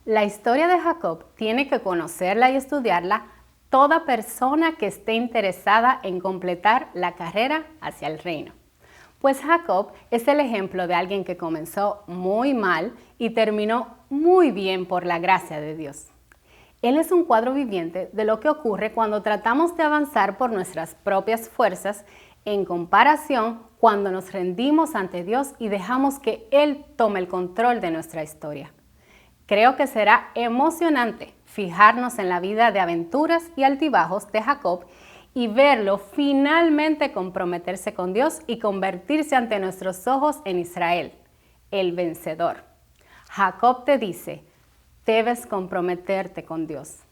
La historia de Jacob tiene que conocerla y estudiarla toda persona que esté interesada en completar la carrera hacia el reino. Pues Jacob es el ejemplo de alguien que comenzó muy mal y terminó muy bien por la gracia de Dios. Él es un cuadro viviente de lo que ocurre cuando tratamos de avanzar por nuestras propias fuerzas en comparación cuando nos rendimos ante Dios y dejamos que Él tome el control de nuestra historia. Creo que será emocionante fijarnos en la vida de aventuras y altibajos de Jacob y verlo finalmente comprometerse con Dios y convertirse ante nuestros ojos en Israel, el vencedor. Jacob te dice, debes comprometerte con Dios.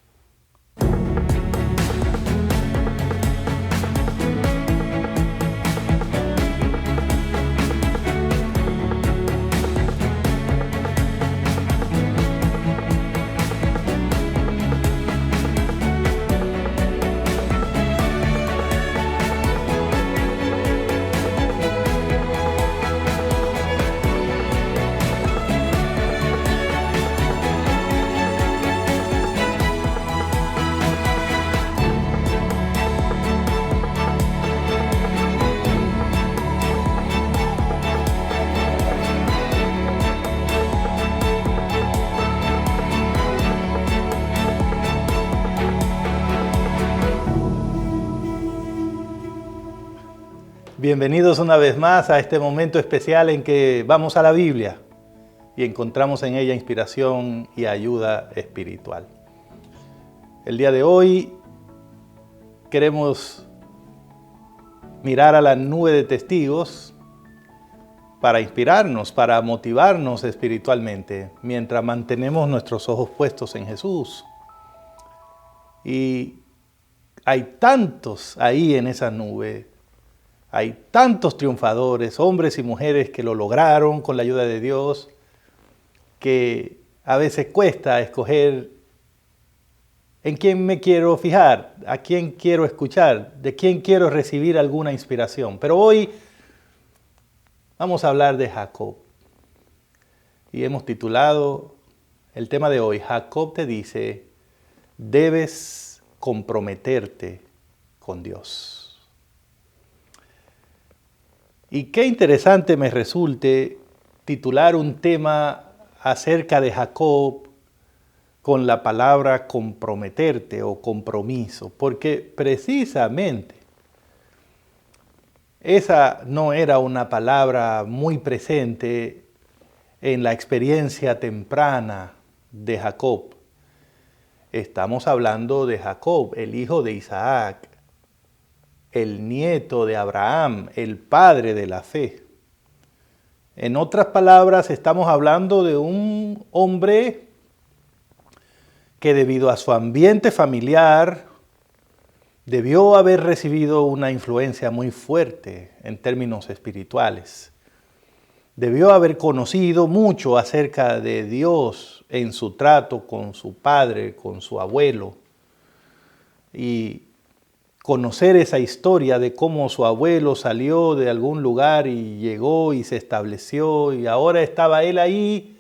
Bienvenidos una vez más a este momento especial en que vamos a la Biblia y encontramos en ella inspiración y ayuda espiritual. El día de hoy queremos mirar a la nube de testigos para inspirarnos, para motivarnos espiritualmente mientras mantenemos nuestros ojos puestos en Jesús. Y hay tantos ahí en esa nube. Hay tantos triunfadores, hombres y mujeres que lo lograron con la ayuda de Dios, que a veces cuesta escoger en quién me quiero fijar, a quién quiero escuchar, de quién quiero recibir alguna inspiración. Pero hoy vamos a hablar de Jacob. Y hemos titulado el tema de hoy, Jacob te dice, debes comprometerte con Dios. Y qué interesante me resulte titular un tema acerca de Jacob con la palabra comprometerte o compromiso, porque precisamente esa no era una palabra muy presente en la experiencia temprana de Jacob. Estamos hablando de Jacob, el hijo de Isaac, el nieto de Abraham, el padre de la fe. En otras palabras, estamos hablando de un hombre que debido a su ambiente familiar debió haber recibido una influencia muy fuerte en términos espirituales. Debió haber conocido mucho acerca de Dios en su trato con su padre, con su abuelo. Y conocer esa historia de cómo su abuelo salió de algún lugar y llegó y se estableció y ahora estaba él ahí,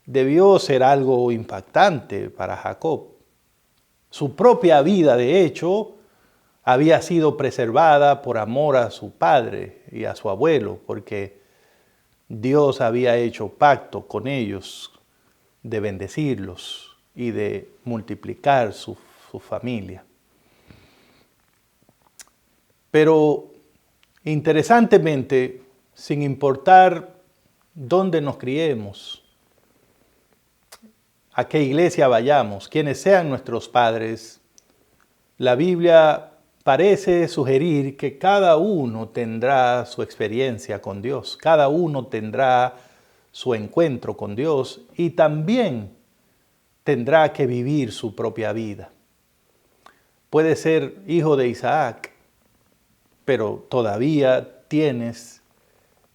debió ser algo impactante para Jacob. Su propia vida, de hecho, había sido preservada por amor a su padre y a su abuelo, porque Dios había hecho pacto con ellos de bendecirlos y de multiplicar su familia. Pero interesantemente, sin importar dónde nos criemos, a qué iglesia vayamos, quienes sean nuestros padres, la Biblia parece sugerir que cada uno tendrá su experiencia con Dios, cada uno tendrá su encuentro con Dios y también tendrá que vivir su propia vida. Puede ser hijo de Isaac, pero todavía tienes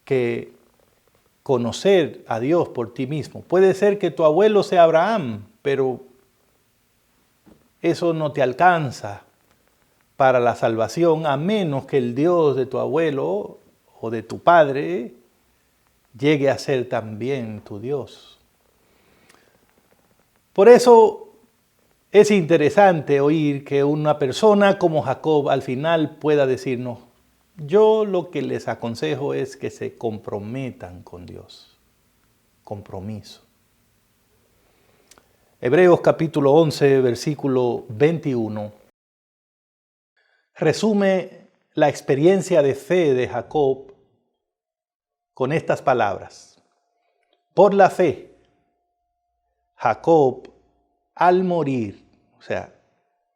que conocer a Dios por ti mismo. Puede ser que tu abuelo sea Abraham, pero eso no te alcanza para la salvación, a menos que el Dios de tu abuelo o de tu padre llegue a ser también tu Dios. Por eso es interesante oír que una persona como Jacob al final pueda decirnos, yo lo que les aconsejo es que se comprometan con Dios. Compromiso. Hebreos capítulo 11, versículo 21, resume la experiencia de fe de Jacob con estas palabras. Por la fe, Jacob, al morir, o sea,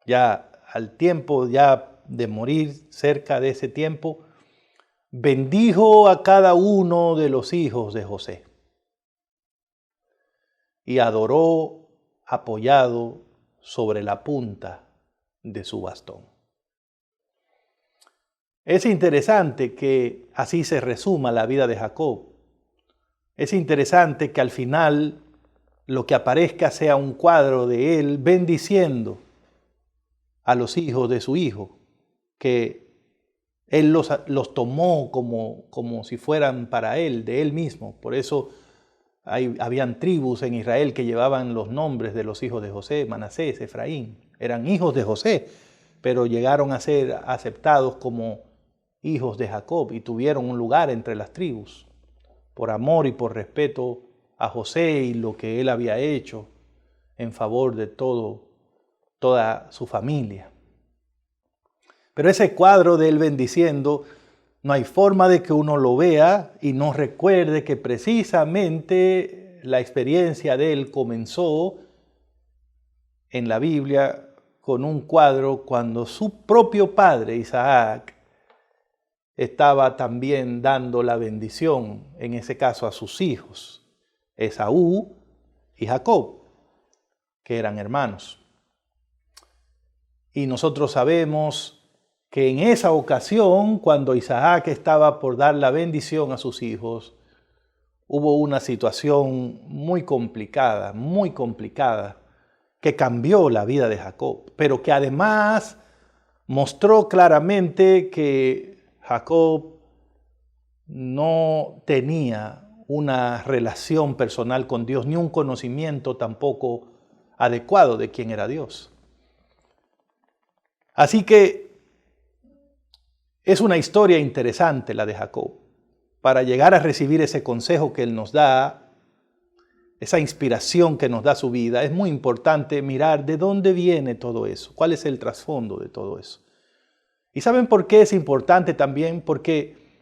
ya al tiempo ya de morir, cerca de ese tiempo, bendijo a cada uno de los hijos de José y adoró apoyado sobre la punta de su bastón. Es interesante que así se resuma la vida de Jacob. Es interesante que al final lo que aparezca sea un cuadro de él bendiciendo a los hijos de su hijo, que él los tomó como si fueran para él, de él mismo. Por eso habían tribus en Israel que llevaban los nombres de los hijos de José, Manasés, Efraín. Eran hijos de José, pero llegaron a ser aceptados como hijos de Jacob y tuvieron un lugar entre las tribus, por amor y por respeto a José y lo que él había hecho en favor de toda su familia. Pero ese cuadro de él bendiciendo, no hay forma de que uno lo vea y no recuerde que precisamente la experiencia de él comenzó en la Biblia con un cuadro cuando su propio padre, Isaac, estaba también dando la bendición, en ese caso a sus hijos, Esaú y Jacob, que eran hermanos. Y nosotros sabemos que en esa ocasión, cuando Isaac estaba por dar la bendición a sus hijos, hubo una situación muy complicada, que cambió la vida de Jacob, pero que además mostró claramente que Jacob no tenía una relación personal con Dios, ni un conocimiento tampoco adecuado de quién era Dios. Así que es una historia interesante la de Jacob. Para llegar a recibir ese consejo que él nos da, esa inspiración que nos da su vida, es muy importante mirar de dónde viene todo eso, cuál es el trasfondo de todo eso. ¿Y saben por qué es importante también? Porque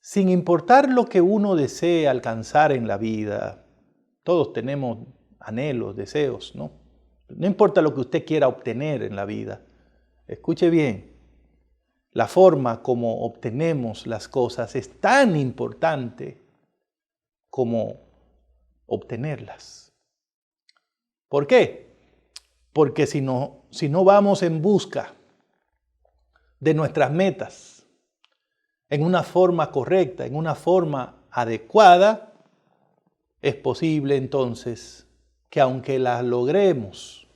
sin importar lo que uno desee alcanzar en la vida, todos tenemos anhelos, deseos, ¿no? No importa lo que usted quiera obtener en la vida. Escuche bien, la forma como obtenemos las cosas es tan importante como obtenerlas. ¿Por qué? Porque si no vamos en busca de nuestras metas, en una forma correcta, en una forma adecuada, es posible entonces que aunque las logremos,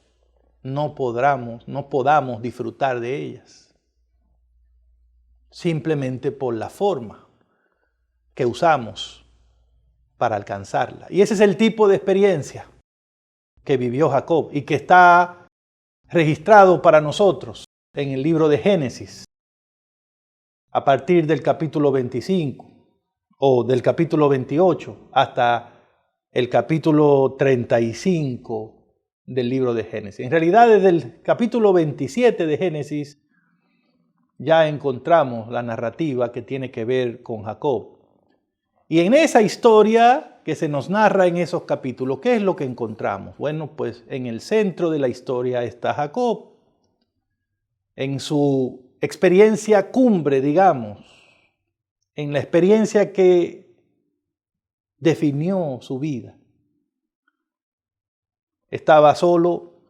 no podamos disfrutar de ellas, simplemente por la forma que usamos para alcanzarla. Y ese es el tipo de experiencia que vivió Jacob y que está registrado para nosotros en el libro de Génesis, a partir del capítulo 25 o del capítulo 28 hasta el capítulo 35 del libro de Génesis. En realidad, desde el capítulo 27 de Génesis ya encontramos la narrativa que tiene que ver con Jacob. Y en esa historia que se nos narra en esos capítulos, ¿qué es lo que encontramos? Bueno, pues en el centro de la historia está Jacob, en su experiencia cumbre, digamos, en la experiencia que definió su vida. Estaba solo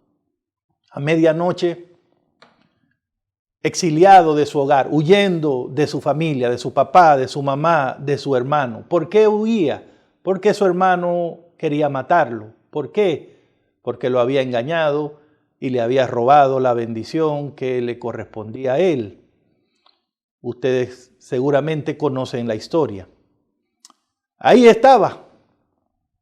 a medianoche, exiliado de su hogar, huyendo de su familia, de su papá, de su mamá, de su hermano. ¿Por qué huía? Porque su hermano quería matarlo. ¿Por qué? Porque lo había engañado y le había robado la bendición que le correspondía a él. Ustedes seguramente conocen la historia. Ahí estaba,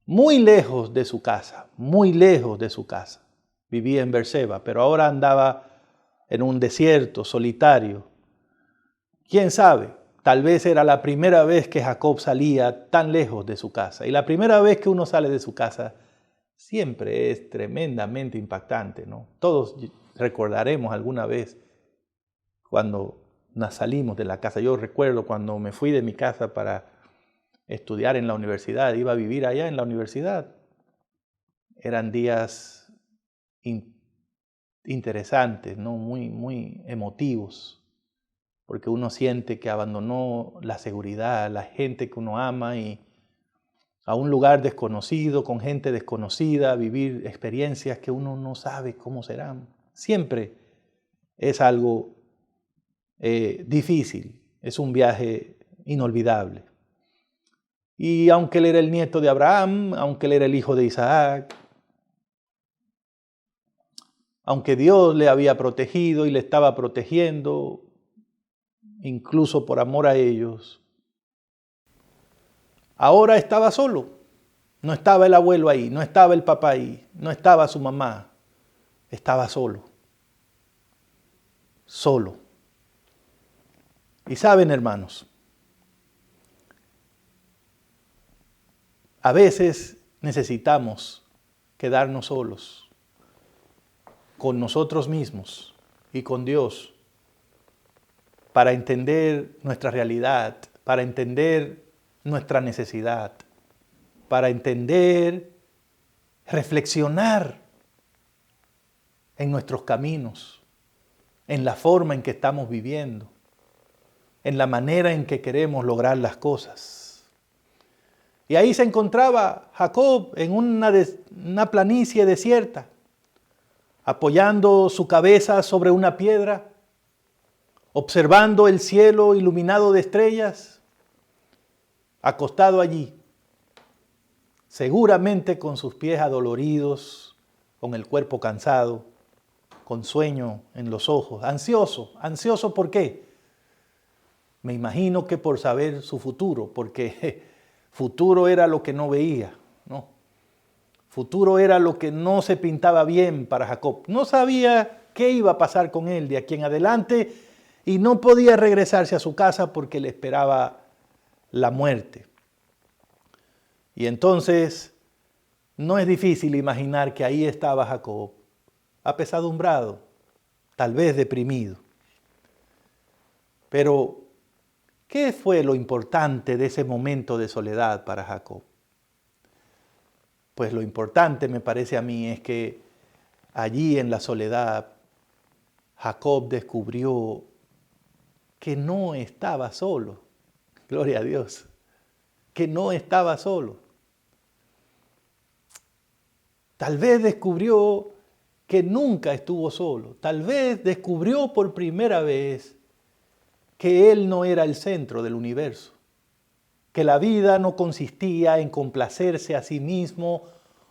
muy lejos de su casa, muy lejos de su casa. Vivía en Beerseba, pero ahora andaba en un desierto solitario. ¿Quién sabe? Tal vez era la primera vez que Jacob salía tan lejos de su casa. Y la primera vez que uno sale de su casa siempre es tremendamente impactante, ¿no? Todos recordaremos alguna vez cuando nos salimos de la casa. Yo recuerdo cuando me fui de mi casa para estudiar en la universidad, iba a vivir allá en la universidad. Eran días interesantes, ¿no? Muy emotivos, porque uno siente que abandonó la seguridad, la gente que uno ama y a un lugar desconocido, con gente desconocida, a vivir experiencias que uno no sabe cómo serán. Siempre es algo difícil, es un viaje inolvidable. Y aunque él era el nieto de Abraham, aunque él era el hijo de Isaac, aunque Dios le había protegido y le estaba protegiendo, incluso por amor a ellos, ahora estaba solo. No estaba el abuelo ahí, no estaba el papá ahí, no estaba su mamá. Estaba solo. Solo. Y saben, hermanos, a veces necesitamos quedarnos solos con nosotros mismos y con Dios para entender nuestra realidad, para entender nuestra necesidad, para entender, reflexionar en nuestros caminos, en la forma en que estamos viviendo, en la manera en que queremos lograr las cosas. Y ahí se encontraba Jacob en una planicie desierta, apoyando su cabeza sobre una piedra, observando el cielo iluminado de estrellas, acostado allí, seguramente con sus pies adoloridos, con el cuerpo cansado, con sueño en los ojos, ansioso. ¿Ansioso por qué? Me imagino que por saber su futuro, porque futuro era lo que no veía, ¿no? Futuro era lo que no se pintaba bien para Jacob. No sabía qué iba a pasar con él de aquí en adelante y no podía regresarse a su casa porque le esperaba la muerte. Y entonces no es difícil imaginar que ahí estaba Jacob, apesadumbrado, tal vez deprimido. Pero, ¿qué fue lo importante de ese momento de soledad para Jacob? Pues lo importante, me parece a mí, es que allí en la soledad, Jacob descubrió que no estaba solo. Gloria a Dios. Que no estaba solo. Tal vez descubrió que nunca estuvo solo. Tal vez descubrió por primera vez que él no era el centro del universo. Que la vida no consistía en complacerse a sí mismo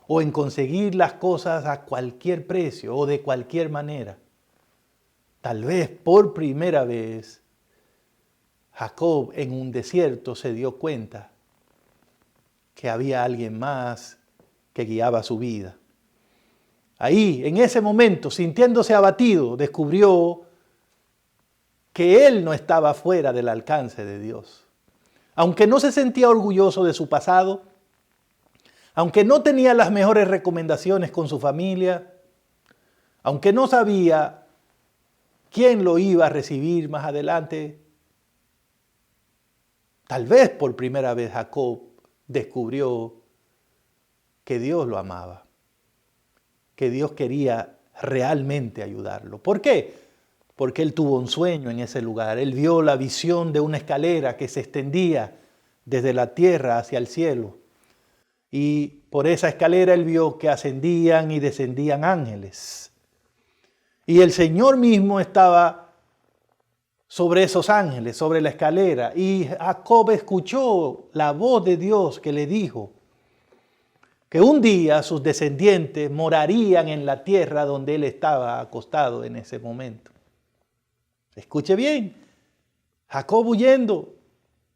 o en conseguir las cosas a cualquier precio o de cualquier manera. Tal vez por primera vez Jacob en un desierto se dio cuenta que había alguien más que guiaba su vida. Ahí, en ese momento, sintiéndose abatido, descubrió que él no estaba fuera del alcance de Dios. Aunque no se sentía orgulloso de su pasado, aunque no tenía las mejores recomendaciones con su familia, aunque no sabía quién lo iba a recibir más adelante, tal vez por primera vez Jacob descubrió que Dios lo amaba, que Dios quería realmente ayudarlo. ¿Por qué? Porque él tuvo un sueño en ese lugar. Él vio la visión de una escalera que se extendía desde la tierra hacia el cielo. Y por esa escalera él vio que ascendían y descendían ángeles. Y el Señor mismo estaba sobre esos ángeles, sobre la escalera. Y Jacob escuchó la voz de Dios que le dijo que un día sus descendientes morarían en la tierra donde él estaba acostado en ese momento. Escuche bien, Jacob huyendo,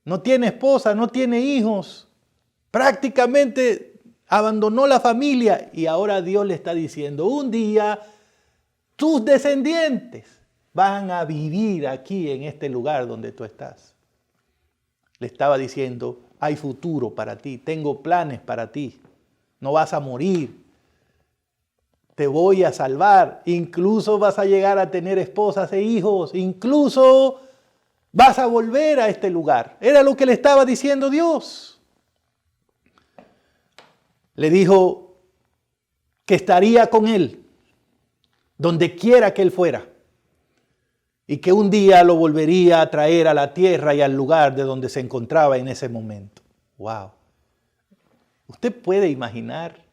no tiene esposa, no tiene hijos, prácticamente abandonó la familia y ahora Dios le está diciendo, un día tus descendientes van a vivir aquí en este lugar donde tú estás. Le estaba diciendo, hay futuro para ti, tengo planes para ti, no vas a morir, te voy a salvar, incluso vas a llegar a tener esposas e hijos, incluso vas a volver a este lugar. Era lo que le estaba diciendo Dios. Le dijo que estaría con él, donde quiera que él fuera, y que un día lo volvería a traer a la tierra y al lugar de donde se encontraba en ese momento. ¡Wow! ¿Usted puede imaginar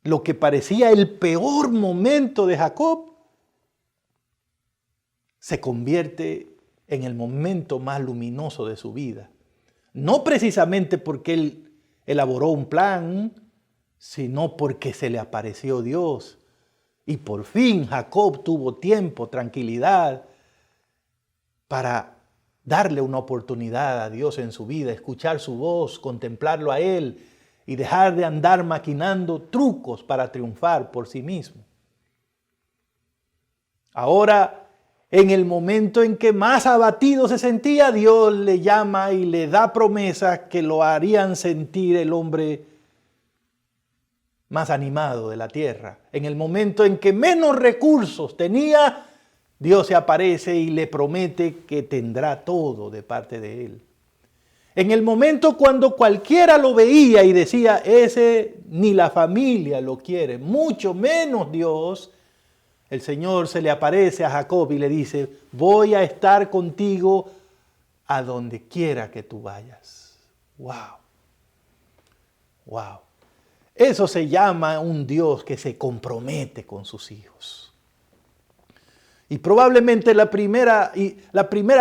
lo que parecía el peor momento de Jacob? Se convierte en el momento más luminoso de su vida. No precisamente porque él elaboró un plan, sino porque se le apareció Dios. Y por fin Jacob tuvo tiempo, tranquilidad, para darle una oportunidad a Dios en su vida, escuchar su voz, contemplarlo a Él y dejar de andar maquinando trucos para triunfar por sí mismo. Ahora, en el momento en que más abatido se sentía, Dios le llama y le da promesas que lo harían sentir el hombre más animado de la tierra. En el momento en que menos recursos tenía, Dios se aparece y le promete que tendrá todo de parte de Él. En el momento cuando cualquiera lo veía y decía, ese ni la familia lo quiere, mucho menos Dios, el Señor se le aparece a Jacob y le dice, voy a estar contigo a donde quiera que tú vayas. ¡Wow! ¡Wow! Eso se llama un Dios que se compromete con sus hijos. Y probablemente la primera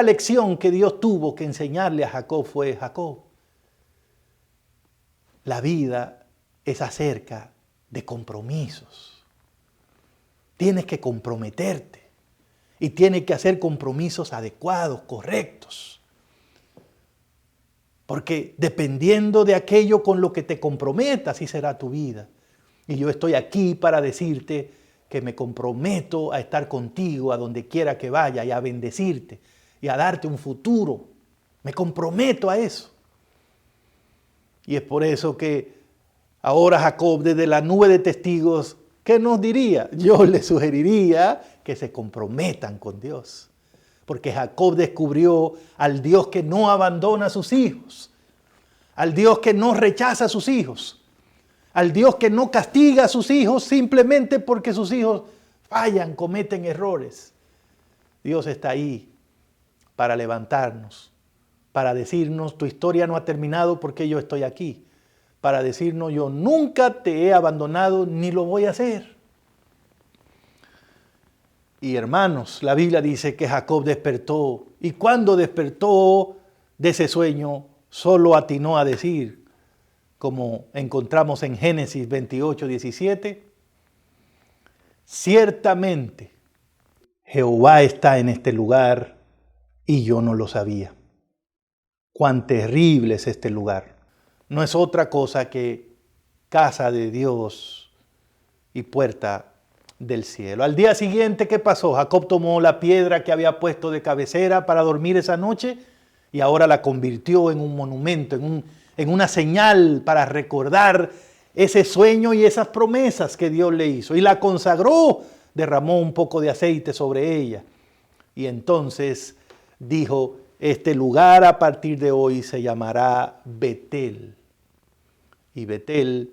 lección que Dios tuvo que enseñarle a Jacob fue, Jacob, la vida es acerca de compromisos. Tienes que comprometerte y tienes que hacer compromisos adecuados, correctos. Porque dependiendo de aquello con lo que te comprometas, así será tu vida. Y yo estoy aquí para decirte que me comprometo a estar contigo a donde quiera que vaya y a bendecirte y a darte un futuro. Me comprometo a eso. Y es por eso que ahora Jacob, desde la nube de testigos, ¿qué nos diría? Yo le sugeriría que se comprometan con Dios. Porque Jacob descubrió al Dios que no abandona a sus hijos, al Dios que no rechaza a sus hijos, al Dios que no castiga a sus hijos simplemente porque sus hijos fallan, cometen errores. Dios está ahí para levantarnos, para decirnos, tu historia no ha terminado porque yo estoy aquí, para decirnos, yo nunca te he abandonado ni lo voy a hacer. Y hermanos, la Biblia dice que Jacob despertó y cuando despertó de ese sueño, solo atinó a decir, como encontramos en Génesis 28, 17, ciertamente Jehová está en este lugar y yo no lo sabía. Cuán terrible es este lugar. No es otra cosa que casa de Dios y puerta del cielo. Al día siguiente, ¿qué pasó? Jacob tomó la piedra que había puesto de cabecera para dormir esa noche y ahora la convirtió en un monumento, en una señal para recordar ese sueño y esas promesas que Dios le hizo. Y la consagró, derramó un poco de aceite sobre ella. Y entonces dijo, este lugar a partir de hoy se llamará Betel. Y Betel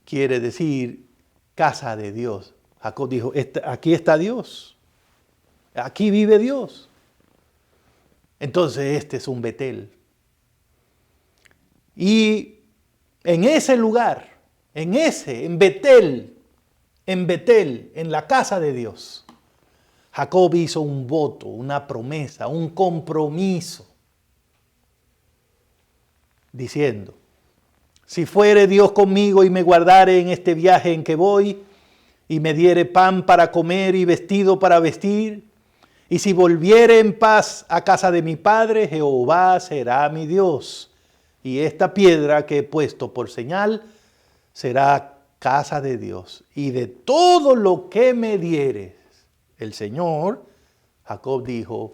quiere decir casa de Dios. Jacob dijo, aquí está Dios. Aquí vive Dios. Entonces este es un Betel. Y en ese lugar, en Betel, en la casa de Dios, Jacob hizo un voto, una promesa, un compromiso, diciendo, si fuere Dios conmigo y me guardare en este viaje en que voy, y me diere pan para comer y vestido para vestir, y si volviere en paz a casa de mi padre, Jehová será mi Dios, y esta piedra que he puesto por señal será casa de Dios. Y de todo lo que me dieres, el Señor, Jacob dijo,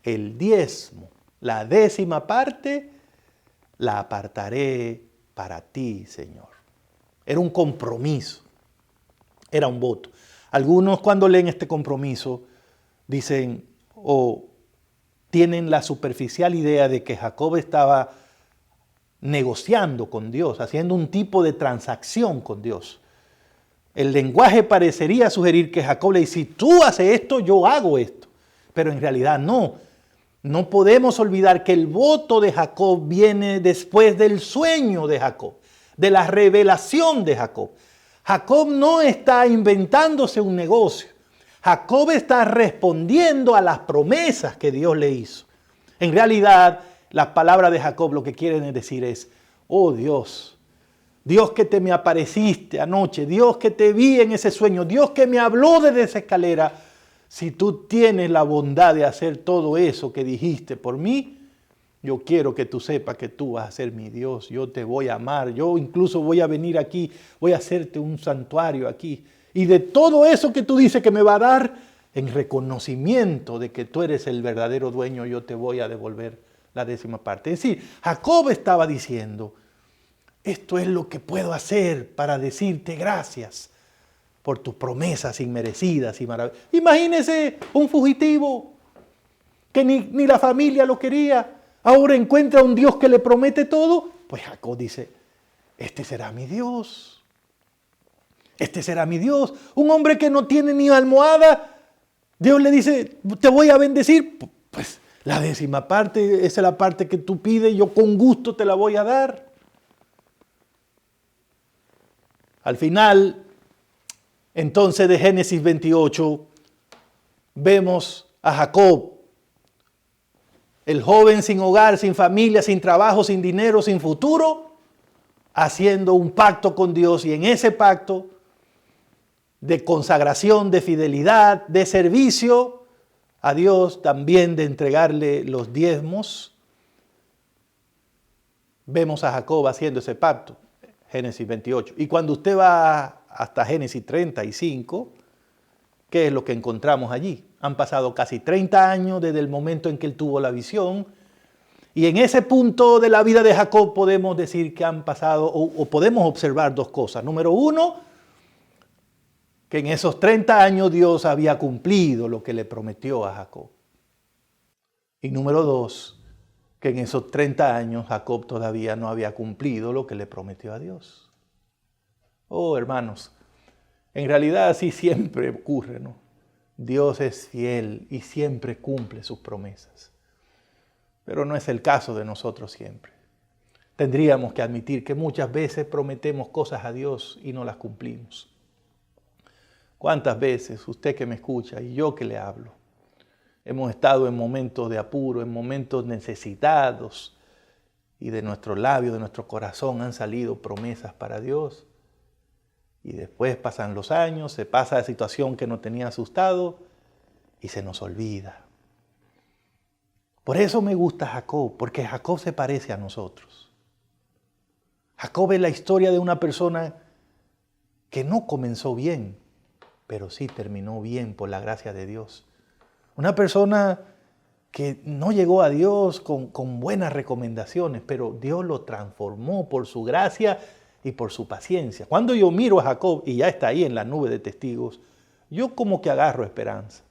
el diezmo, la 10ª parte, la apartaré para ti, Señor. Era un compromiso, era un voto. Algunos cuando leen este compromiso dicen o tienen la superficial idea de que Jacob estaba negociando con Dios, haciendo un tipo de transacción con Dios. El lenguaje parecería sugerir que Jacob le dice, si tú haces esto, yo hago esto. Pero en realidad no. No podemos olvidar que el voto de Jacob viene después del sueño de Jacob, de la revelación de Jacob. Jacob no está inventándose un negocio. Jacob está respondiendo a las promesas que Dios le hizo. En realidad, las palabras de Jacob lo que quieren decir es, oh Dios, Dios que te me apareciste anoche, Dios que te vi en ese sueño, Dios que me habló desde esa escalera, si tú tienes la bondad de hacer todo eso que dijiste por mí, yo quiero que tú sepas que tú vas a ser mi Dios, yo te voy a amar, yo incluso voy a venir aquí, voy a hacerte un santuario aquí. Y de todo eso que tú dices que me va a dar, en reconocimiento de que tú eres el verdadero dueño, yo te voy a devolver la 10ª parte. Es decir, Jacob estaba diciendo, esto es lo que puedo hacer para decirte gracias por tus promesas inmerecidas y maravillosas. Imagínese un fugitivo que ni la familia lo quería, ahora encuentra un Dios que le promete todo. Pues Jacob dice, este será mi Dios. Este será mi Dios. Un hombre que no tiene ni almohada, Dios le dice, te voy a bendecir. Pues la 10ª parte, esa es la parte que tú pides, yo con gusto te la voy a dar. Al final, entonces de Génesis 28, vemos a Jacob, el joven sin hogar, sin familia, sin trabajo, sin dinero, sin futuro, haciendo un pacto con Dios, y en ese pacto de consagración, de fidelidad, de servicio a Dios, también de entregarle los diezmos, vemos a Jacob haciendo ese pacto, Génesis 28. Y cuando usted va hasta Génesis 35, ¿qué es lo que encontramos allí? Han pasado casi 30 años desde el momento en que él tuvo la visión. Y en ese punto de la vida de Jacob podemos decir que han pasado, o podemos observar dos cosas. Número uno, que en esos 30 años Dios había cumplido lo que le prometió a Jacob. Y número dos, que en esos 30 años Jacob todavía no había cumplido lo que le prometió a Dios. Oh, hermanos, en realidad así siempre ocurre, ¿no? Dios es fiel y siempre cumple sus promesas. Pero no es el caso de nosotros siempre. Tendríamos que admitir que muchas veces prometemos cosas a Dios y no las cumplimos. ¿Cuántas veces usted que me escucha y yo que le hablo, hemos estado en momentos de apuro, en momentos necesitados, y de nuestros labios, de nuestro corazón han salido promesas para Dios? Y después pasan los años, se pasa la situación que nos tenía asustado y se nos olvida. Por eso me gusta Jacob, porque Jacob se parece a nosotros. Jacob es la historia de una persona que no comenzó bien, pero sí terminó bien por la gracia de Dios. Una persona que no llegó a Dios con buenas recomendaciones, pero Dios lo transformó por su gracia y por su paciencia. Cuando yo miro a Jacob y ya está ahí en la nube de testigos, yo como que agarro esperanza.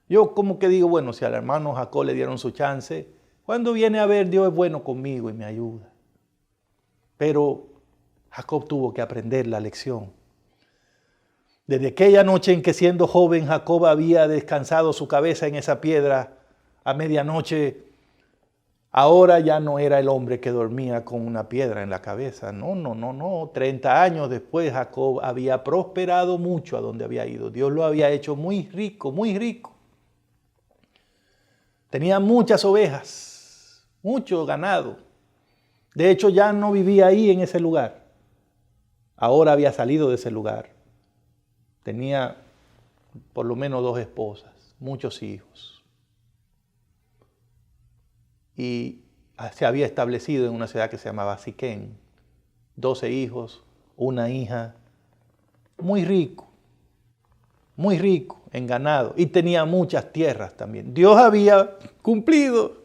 Yo como que digo, bueno, si al hermano Jacob le dieron su chance, cuando viene a ver, Dios es bueno conmigo y me ayuda. Pero Jacob tuvo que aprender la lección. Desde aquella noche en que siendo joven Jacob había descansado su cabeza en esa piedra a medianoche, ahora ya no era el hombre que dormía con una piedra en la cabeza. No. 30 años después Jacob había prosperado mucho a donde había ido. Dios lo había hecho muy rico, muy rico. Tenía muchas ovejas, mucho ganado. De hecho, ya no vivía ahí en ese lugar. Ahora había salido de ese lugar. Tenía por lo menos 2 esposas, muchos hijos. Y se había establecido en una ciudad que se llamaba Siquén. 12 hijos, una hija, muy rico en ganado, y tenía muchas tierras también. Dios había cumplido,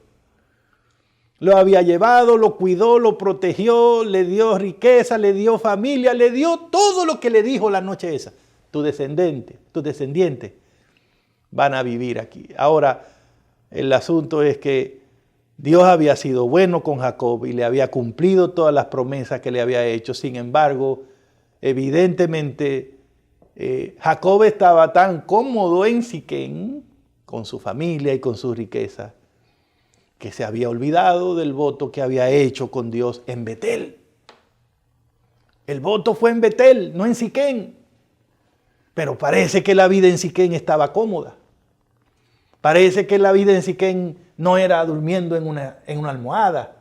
lo había llevado, lo cuidó, lo protegió, le dio riqueza, le dio familia, le dio todo lo que le dijo la noche esa. Tus descendientes van a vivir aquí. Ahora, el asunto es que Dios había sido bueno con Jacob y le había cumplido todas las promesas que le había hecho. Sin embargo, evidentemente, Jacob estaba tan cómodo en Siquén, con su familia y con su riqueza, que se había olvidado del voto que había hecho con Dios en Betel. El voto fue en Betel, no en Siquén. Pero parece que la vida en Siquén estaba cómoda. Parece que la vida en Siquén no era durmiendo en una almohada.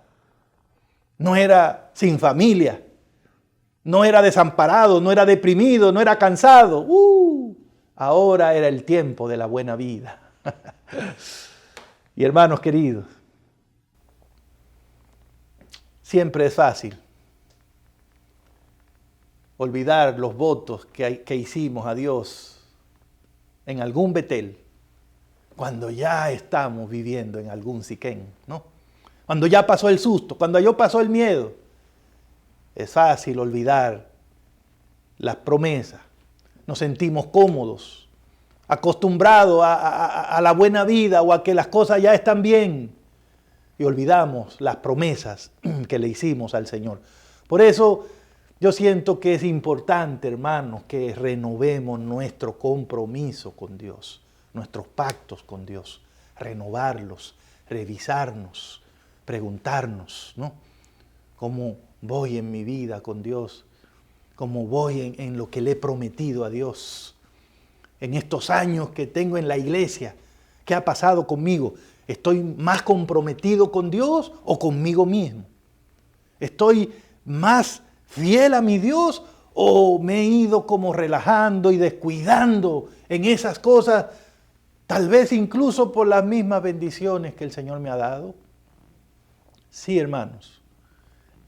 No era sin familia. No era desamparado, no era deprimido, no era cansado. Ahora era el tiempo de la buena vida. Y hermanos queridos, siempre es fácil olvidar los votos que hicimos a Dios en algún Betel, cuando ya estamos viviendo en algún Siquén, ¿no? Cuando ya pasó el susto, cuando ya pasó el miedo. Es fácil olvidar las promesas. Nos sentimos cómodos, acostumbrados a la buena vida o a que las cosas ya están bien. Y olvidamos las promesas que le hicimos al Señor. Por eso yo siento que es importante, hermanos, que renovemos nuestro compromiso con Dios, nuestros pactos con Dios, renovarlos, revisarnos, preguntarnos, ¿no? ¿Cómo voy en mi vida con Dios? ¿Cómo voy en lo que le he prometido a Dios? En estos años que tengo en la iglesia, ¿qué ha pasado conmigo? ¿Estoy más comprometido con Dios o conmigo mismo? ¿Estoy más fiel a mi Dios o me he ido como relajando y descuidando en esas cosas, tal vez incluso por las mismas bendiciones que el Señor me ha dado? Sí, hermanos.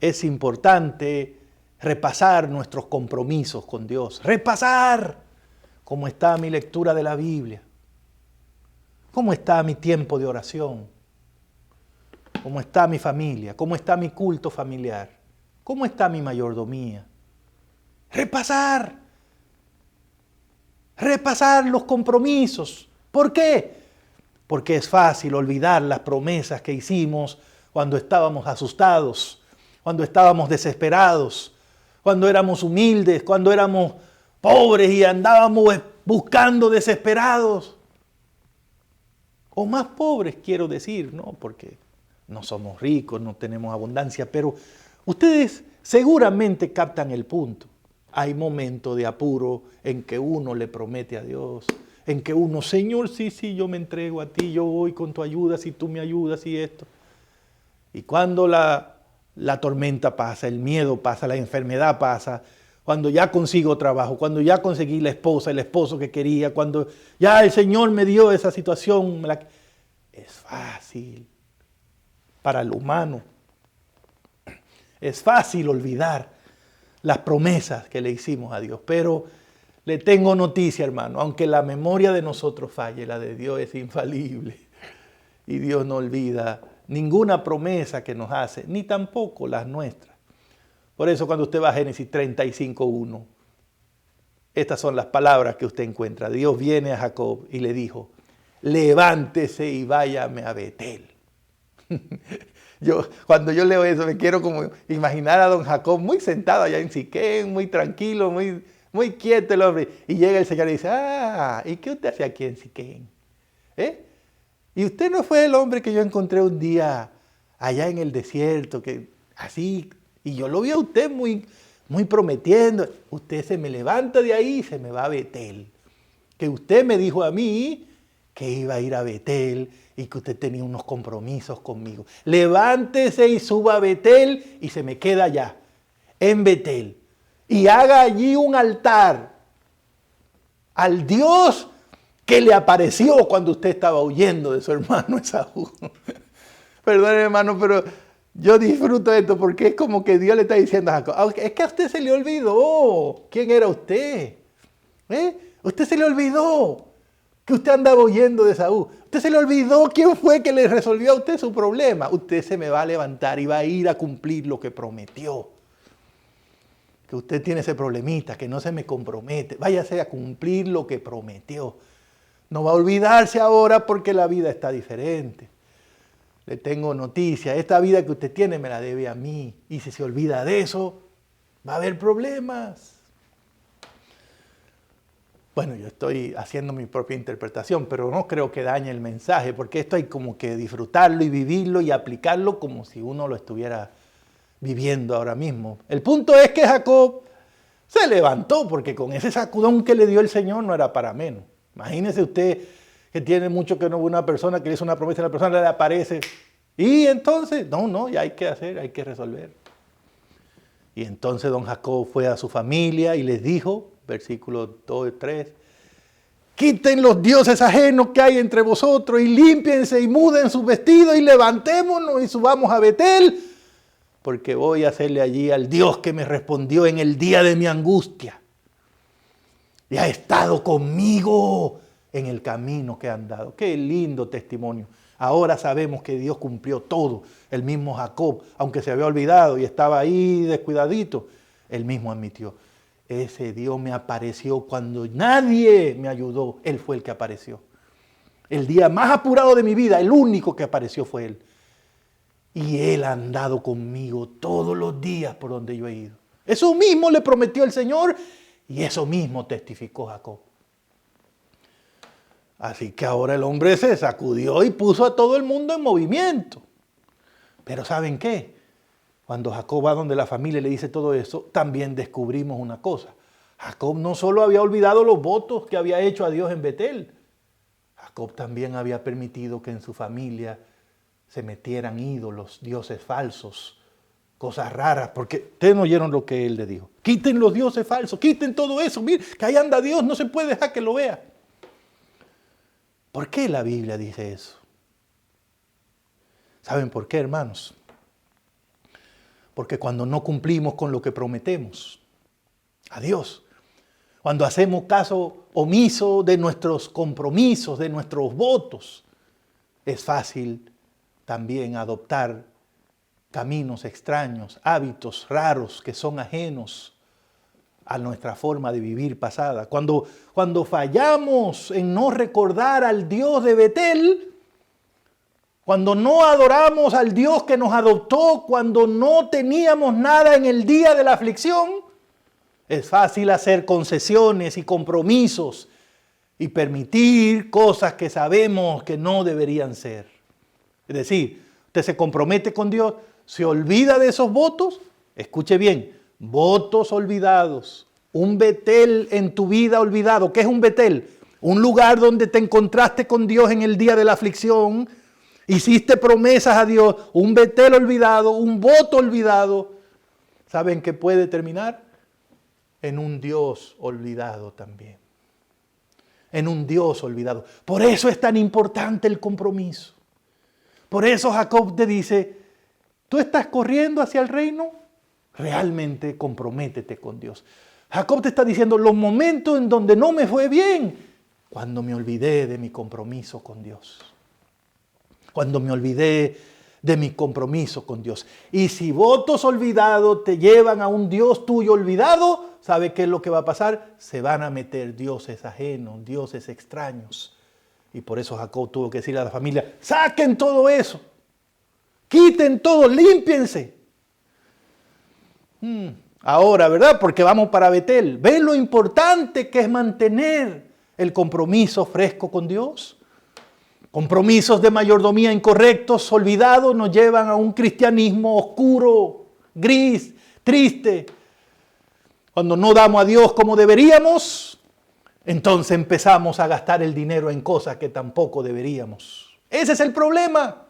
Es importante repasar nuestros compromisos con Dios. Repasar cómo está mi lectura de la Biblia. Cómo está mi tiempo de oración. Cómo está mi familia. Cómo está mi culto familiar. Cómo está mi mayordomía. Repasar. Repasar los compromisos. ¿Por qué? Porque es fácil olvidar las promesas que hicimos cuando estábamos asustados, cuando estábamos desesperados, cuando éramos humildes, cuando éramos pobres y andábamos buscando desesperados. O más pobres, quiero decir, ¿no? Porque no somos ricos, no tenemos abundancia, pero ustedes seguramente captan el punto. Hay momentos de apuro en que uno le promete a Dios, en que uno, Señor, sí, yo me entrego a ti, yo voy con tu ayuda, si tú me ayudas y esto. Y cuando la tormenta pasa, el miedo pasa, la enfermedad pasa, cuando ya consigo trabajo, cuando ya conseguí la esposa, el esposo que quería, cuando ya el Señor me dio esa situación, es fácil para el humano. Es fácil olvidar las promesas que le hicimos a Dios, pero le tengo noticia, hermano, aunque la memoria de nosotros falle, la de Dios es infalible y Dios no olvida ninguna promesa que nos hace, ni tampoco las nuestras. Por eso cuando usted va a Génesis 35:1, estas son las palabras que usted encuentra. Dios viene a Jacob y le dijo, levántese y váyame a Betel. Cuando yo leo eso me quiero como imaginar a don Jacob muy sentado allá en Siquén, muy tranquilo, muy quieto el hombre. Y llega el Señor y dice, ¿y qué usted hace aquí en Siquén? ¿Y usted no fue el hombre que yo encontré un día allá en el desierto, que así, y yo lo vi a usted muy prometiendo, usted se me levanta de ahí y se me va a Betel? Que usted me dijo a mí que iba a ir a Betel y que usted tenía unos compromisos conmigo. Levántese y suba a Betel y se me queda allá, en Betel, y haga allí un altar al Dios que le apareció cuando usted estaba huyendo de su hermano Esaú. Perdón, hermano, pero Yo disfruto esto porque es como que Dios le está diciendo a Jacob, es que a usted se le olvidó quién era usted. Usted se le olvidó que usted andaba huyendo de Esaú. Usted se le olvidó quién fue que le resolvió a usted su problema. Usted se me va a levantar y va a ir a cumplir lo que prometió. Que usted tiene ese problemita, que no se me compromete. Váyase a cumplir lo que prometió. No va a olvidarse ahora porque la vida está diferente. Le tengo noticia, esta vida que usted tiene me la debe a mí. Y si se olvida de eso, va a haber problemas. Bueno, yo estoy haciendo mi propia interpretación, pero no creo que dañe el mensaje, porque esto hay como que disfrutarlo y vivirlo y aplicarlo como si uno lo estuviera viviendo ahora mismo. El punto es que Jacob se levantó, porque con ese sacudón que le dio el Señor no era para menos. Imagínese usted que tiene mucho que no ve una persona, que le hizo una promesa a la persona, le aparece. Y entonces, no, ya hay que hacer, hay que resolver. Y entonces don Jacob fue a su familia y les dijo, versículos 2 y 3, quiten los dioses ajenos que hay entre vosotros y límpiense y muden sus vestidos y levantémonos y subamos a Betel, porque voy a hacerle allí al Dios que me respondió en el día de mi angustia. Y ha estado conmigo en el camino que he andado. Qué lindo testimonio. Ahora sabemos que Dios cumplió todo. El mismo Jacob, aunque se había olvidado y estaba ahí descuidadito, él mismo admitió, ese Dios me apareció cuando nadie me ayudó. Él fue el que apareció. El día más apurado de mi vida, el único que apareció fue Él. Y Él ha andado conmigo todos los días por donde yo he ido. Eso mismo le prometió el Señor y eso mismo testificó Jacob. Así que ahora el hombre se sacudió y puso a todo el mundo en movimiento. Pero ¿saben qué? Cuando Jacob va donde la familia le dice todo eso, también descubrimos una cosa. Jacob no solo había olvidado los votos que había hecho a Dios en Betel, Jacob también había permitido que en su familia se metieran ídolos, dioses falsos, cosas raras, porque ustedes no oyeron lo que él le dijo. Quiten los dioses falsos, quiten todo eso, miren, que ahí anda Dios, no se puede dejar que lo vea. ¿Por qué la Biblia dice eso? ¿Saben por qué, hermanos? Porque cuando no cumplimos con lo que prometemos a Dios, cuando hacemos caso omiso de nuestros compromisos, de nuestros votos, es fácil también adoptar caminos extraños, hábitos raros que son ajenos a nuestra forma de vivir pasada. Cuando fallamos en no recordar al Dios de Betel, cuando no adoramos al Dios que nos adoptó, cuando no teníamos nada en el día de la aflicción, es fácil hacer concesiones y compromisos y permitir cosas que sabemos que no deberían ser. Es decir, usted se compromete con Dios, se olvida de esos votos, escuche bien, votos olvidados, un Betel en tu vida olvidado. ¿Qué es un Betel? Un lugar donde te encontraste con Dios en el día de la aflicción, hiciste promesas a Dios, un Betel olvidado, un voto olvidado. ¿Saben qué puede terminar? En un Dios olvidado también. En un Dios olvidado. Por eso es tan importante el compromiso. Por eso Jacob te dice, ¿tú estás corriendo hacia el reino? Realmente comprométete con Dios. Jacob te está diciendo los momentos en donde no me fue bien, cuando me olvidé de mi compromiso con Dios. Cuando me olvidé de mi compromiso con Dios. Y si votos olvidados te llevan a un Dios tuyo olvidado, ¿sabe qué es lo que va a pasar? Se van a meter dioses ajenos, dioses extraños. Y por eso Jacob tuvo que decirle a la familia, saquen todo eso, quiten todo, límpiense. Ahora, ¿verdad? Porque vamos para Betel. ¿Ven lo importante que es mantener el compromiso fresco con Dios? Compromisos de mayordomía incorrectos, olvidados, nos llevan a un cristianismo oscuro, gris, triste. Cuando no damos a Dios como deberíamos, entonces empezamos a gastar el dinero en cosas que tampoco deberíamos. Ese es el problema.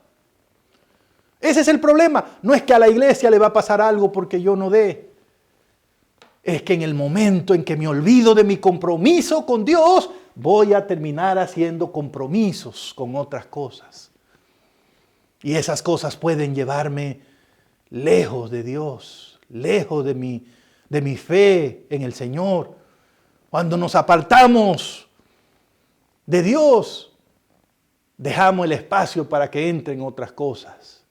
Ese es el problema. No es que a la iglesia le va a pasar algo porque yo no dé. Es que en el momento en que me olvido de mi compromiso con Dios, voy a terminar haciendo compromisos con otras cosas. Y esas cosas pueden llevarme lejos de Dios, lejos de mi fe en el Señor, cuando nos apartamos de Dios, dejamos el espacio para que entren otras cosas.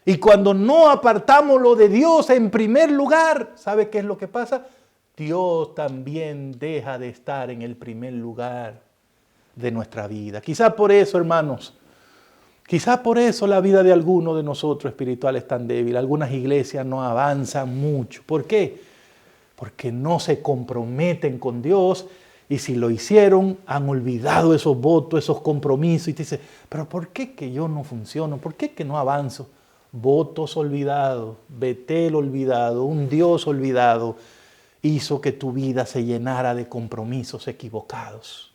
Y cuando no apartamos lo de Dios en primer lugar, ¿sabe qué es lo que pasa? Dios también deja de estar en el primer lugar de nuestra vida. Quizás por eso, hermanos, quizás por eso la vida de algunos de nosotros espirituales es tan débil. Algunas iglesias no avanzan mucho. ¿Por qué? Porque no se comprometen con Dios, y si lo hicieron, han olvidado esos votos, esos compromisos, y te dice, pero ¿por qué que yo no funciono? ¿Por qué que no avanzo? Votos olvidados, Betel olvidado, un Dios olvidado, hizo que tu vida se llenara de compromisos equivocados.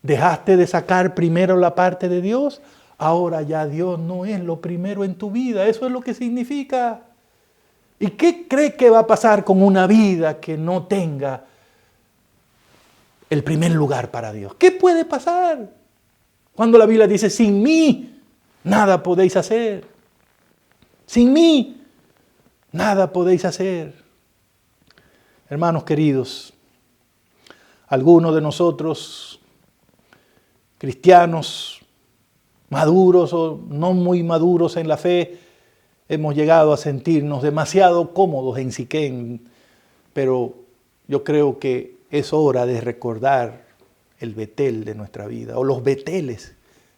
Dejaste de sacar primero la parte de Dios, ahora ya Dios no es lo primero en tu vida. Eso es lo que significa. ¿Y qué cree que va a pasar con una vida que no tenga el primer lugar para Dios? ¿Qué puede pasar? Cuando la Biblia dice, sin mí nada podéis hacer. Sin mí nada podéis hacer. Hermanos queridos, algunos de nosotros, cristianos maduros o no muy maduros en la fe, hemos llegado a sentirnos demasiado cómodos en Siquén, pero yo creo que es hora de recordar el Betel de nuestra vida, o los Beteles.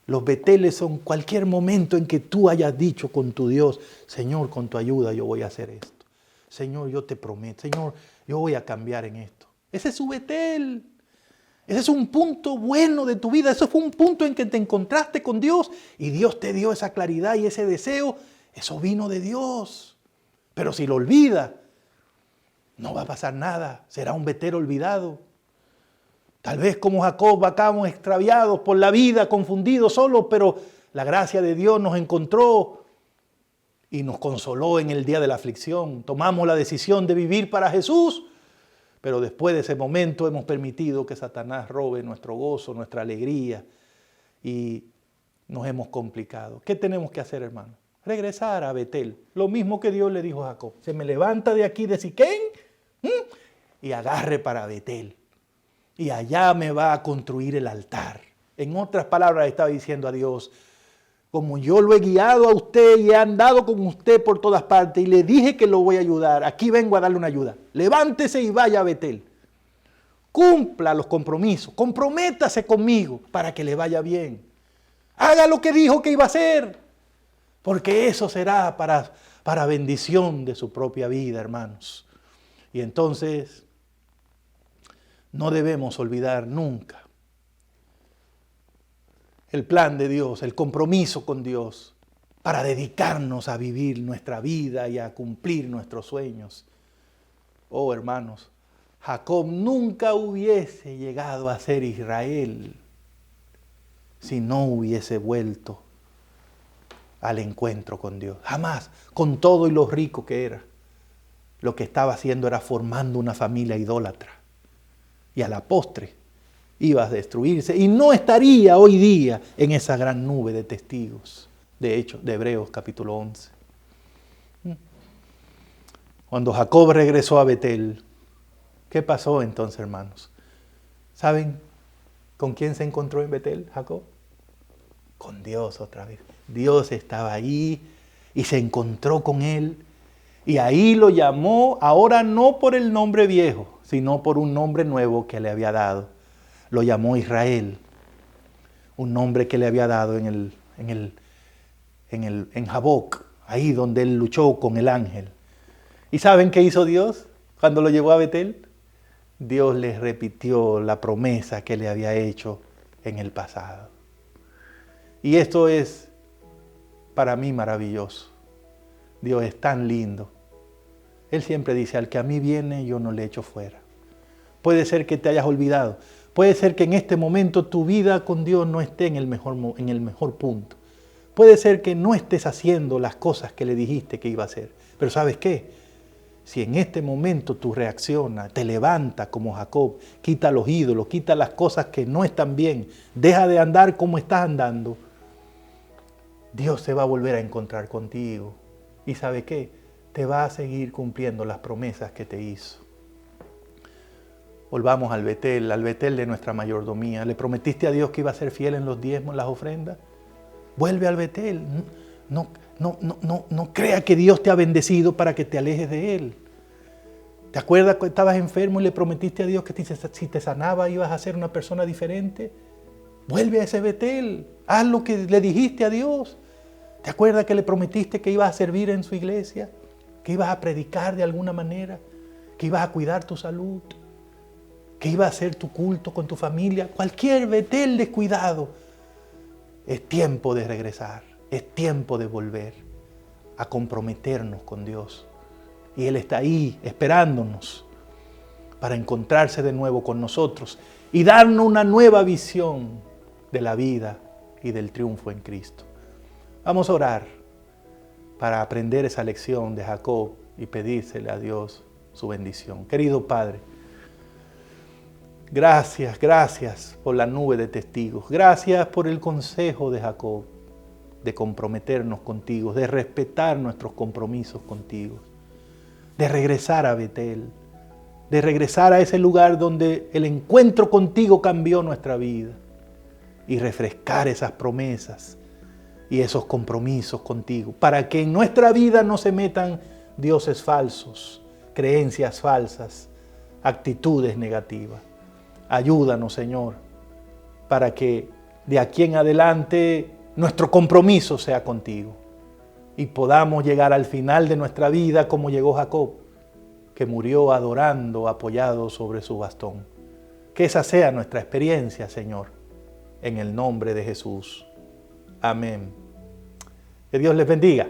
Los Beteles son cualquier momento en que tú hayas dicho con tu Dios, Señor, con tu ayuda yo voy a hacer esto. Señor, yo te prometo, Señor, yo voy a cambiar en esto. Ese es su Betel. Ese es un punto bueno de tu vida. Eso fue un punto en que te encontraste con Dios y Dios te dio esa claridad y ese deseo. Eso vino de Dios. Pero si lo olvida, no va a pasar nada. Será un Betel olvidado. Tal vez como Jacob vacamos extraviados por la vida, confundidos solos, pero la gracia de Dios nos encontró y nos consoló en el día de la aflicción. Tomamos la decisión de vivir para Jesús, pero después de ese momento hemos permitido que Satanás robe nuestro gozo, nuestra alegría, y nos hemos complicado. ¿Qué tenemos que hacer, hermano? Regresar a Betel. Lo mismo que Dios le dijo a Jacob. Se me levanta de aquí de Siquén y agarre para Betel. Y allá me va a construir el altar. En otras palabras, estaba diciendo a Dios, como yo lo he guiado a usted y he andado con usted por todas partes y le dije que lo voy a ayudar, aquí vengo a darle una ayuda. Levántese y vaya a Betel. Cumpla los compromisos, comprométase conmigo para que le vaya bien. Haga lo que dijo que iba a hacer, porque eso será para bendición de su propia vida, hermanos. Y entonces no debemos olvidar nunca el plan de Dios, el compromiso con Dios, para dedicarnos a vivir nuestra vida y a cumplir nuestros sueños. Oh, hermanos, Jacob nunca hubiese llegado a ser Israel si no hubiese vuelto al encuentro con Dios. Jamás, con todo y lo rico que era. Lo que estaba haciendo era formando una familia idólatra. Y a la postre iba a destruirse y no estaría hoy día en esa gran nube de testigos. De hecho, de Hebreos capítulo 11. Cuando Jacob regresó a Betel, ¿qué pasó entonces, hermanos? ¿Saben con quién se encontró en Betel, Jacob? Con Dios otra vez. Dios estaba ahí y se encontró con él. Y ahí lo llamó, ahora no por el nombre viejo, sino por un nombre nuevo que le había dado. Lo llamó Israel, un nombre que le había dado en Jaboc, ahí donde él luchó con el ángel. ¿Y saben qué hizo Dios cuando lo llevó a Betel? Dios les repitió la promesa que le había hecho en el pasado. Y esto es para mí maravilloso. Dios es tan lindo. Él siempre dice, al que a mí viene, yo no le echo fuera. Puede ser que te hayas olvidado. Puede ser que en este momento tu vida con Dios no esté en el mejor punto. Puede ser que no estés haciendo las cosas que le dijiste que iba a hacer. Pero ¿sabes qué? Si en este momento tú reaccionas, te levantas como Jacob, quita los ídolos, quita las cosas que no están bien, deja de andar como estás andando, Dios se va a volver a encontrar contigo ¿Y sabe qué? Te va a seguir cumpliendo las promesas que te hizo. Volvamos al Betel de nuestra mayordomía. ¿Le prometiste a Dios que iba a ser fiel en los diezmos, en las ofrendas? Vuelve al Betel. No crea que Dios te ha bendecido para que te alejes de Él. ¿Te acuerdas cuando estabas enfermo y le prometiste a Dios que si te sanaba ibas a ser una persona diferente? Vuelve a ese Betel. Haz lo que le dijiste a Dios. ¿Te acuerdas que le prometiste que ibas a servir en su iglesia? Que ibas a predicar de alguna manera. Que ibas a cuidar tu salud. Que ibas a hacer tu culto con tu familia. Cualquier Betel descuidado. Es tiempo de regresar. Es tiempo de volver a comprometernos con Dios. Y Él está ahí esperándonos para encontrarse de nuevo con nosotros y darnos una nueva visión de la vida y del triunfo en Cristo. Vamos a orar para aprender esa lección de Jacob y pedírsele a Dios su bendición. Querido Padre, gracias por la nube de testigos. Gracias por el consejo de Jacob de comprometernos contigo, de respetar nuestros compromisos contigo, de regresar a Betel, de regresar a ese lugar donde el encuentro contigo cambió nuestra vida y refrescar esas promesas y esos compromisos contigo, para que en nuestra vida no se metan dioses falsos, creencias falsas, actitudes negativas. Ayúdanos, Señor, para que de aquí en adelante nuestro compromiso sea contigo y podamos llegar al final de nuestra vida como llegó Jacob, que murió adorando, apoyado sobre su bastón. Que esa sea nuestra experiencia, Señor, en el nombre de Jesús. Amén. Que Dios les bendiga.